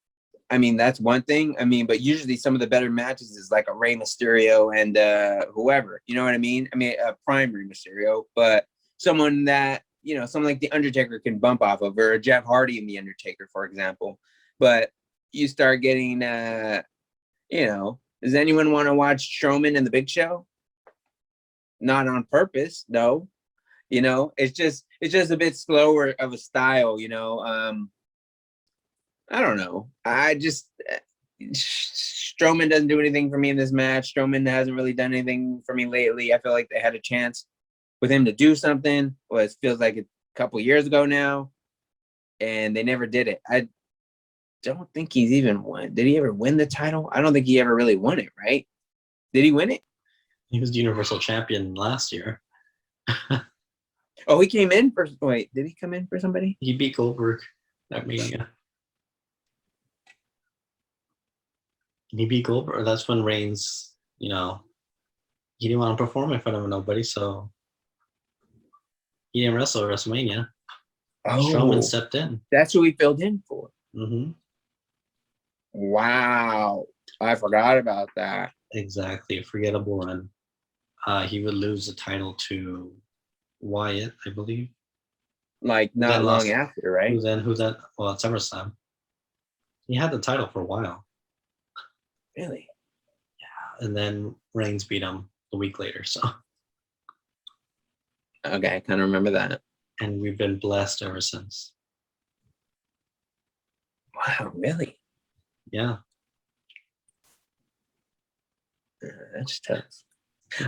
I mean, that's one thing. I mean, but usually some of the better matches is like a Rey Mysterio and whoever, you know what I mean? I mean, a prime Rey Mysterio, but someone that, you know, someone like The Undertaker can bump off of, or Jeff Hardy and The Undertaker, for example. But you start getting, you know, does anyone want to watch Strowman and The Big Show? Not on purpose, no. You know, it's just a bit slower of a style, you know. I don't know. Strowman doesn't do anything for me in this match. Strowman hasn't really done anything for me lately. I feel like they had a chance with him to do something. Well, it feels like a couple years ago now, and they never did it. I don't think he's even won. Did he ever win the title? I don't think he ever really won it, right? Did he win it? He was the Universal Champion last year. Oh, he came in for. Wait, did he come in for somebody? He beat Goldberg at Mania. He beat Goldberg. That's when Reigns, you know, he didn't want to perform in front of nobody, so he didn't wrestle at WrestleMania. Oh, Strowman stepped in. That's who he filled in for. Mm-hmm. Wow, I forgot about that. Exactly, a forgettable run. He would lose the title to Wyatt, I believe. Like not long after, right? Who then? Well, it's SummerSlam. He had the title for a while. Really? Yeah, and then Reigns beat him a week later. So. Okay, I kind of remember that. And we've been blessed ever since. Wow, really? Yeah. That's tough.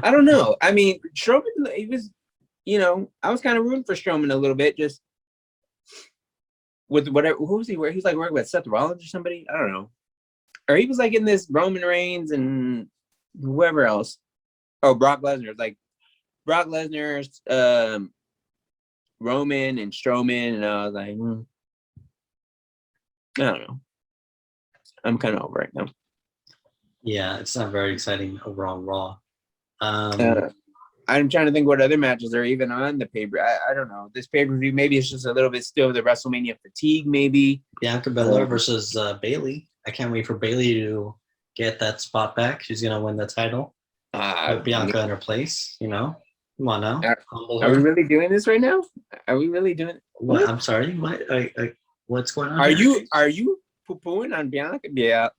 I don't know. I mean, Strowman, he was, you know, I was kind of rooting for Strowman a little bit, just with whatever. Who was he? Where he's like working with Seth Rollins or somebody? I don't know. Or he was like in this Roman Reigns and whoever else. Oh, Brock Lesnar. Like Brock Lesnar's Roman and Strowman, and I was like, I don't know. I'm kind of over it now. Yeah, it's not very exciting overall Raw. I'm trying to think what other matches are even on the pay-per-view. I don't know. This pay-per-view, maybe it's just a little bit still the WrestleMania fatigue, maybe. Bianca Belair versus Bayley. I can't wait for Bayley to get that spot back. She's going to win the title. Put Bianca in her place, you know. Come on now. Are we really doing this right now? Are we really doing it? What? I'm sorry. What? What's going on? Are you poo-pooing on Bianca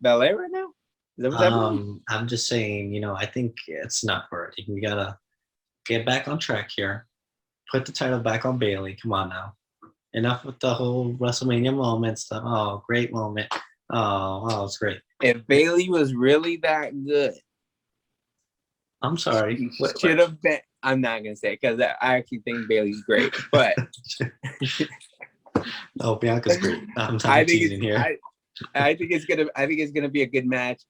Belair right now? Is that what's happening? I'm just saying, you know, I think it's not working. We gotta get back on track here. Put the title back on Bayley. Come on now. Enough with the whole WrestleMania moment stuff. Oh, great moment. Oh, it's great. If Bayley was really that good, I'm sorry. Should have been. I'm not gonna say it because I actually think Bayley's great, but oh, Bianca's great. I'm teasing here. I think it's gonna be a good match.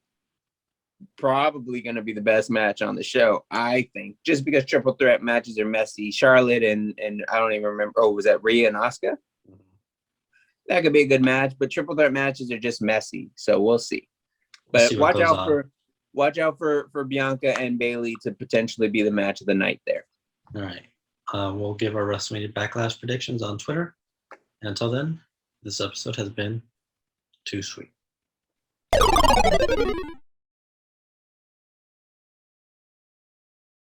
Probably gonna be the best match on the show. I think just because triple threat matches are messy. Charlotte and I don't even remember. Oh, was that Rhea and Asuka? That could be a good match, but triple threat matches are just messy. So we'll see. But watch out for Bianca and Bayley to potentially be the match of the night there. All right. We'll give our WrestleMania Backlash predictions on Twitter. And until then, this episode has been too sweet.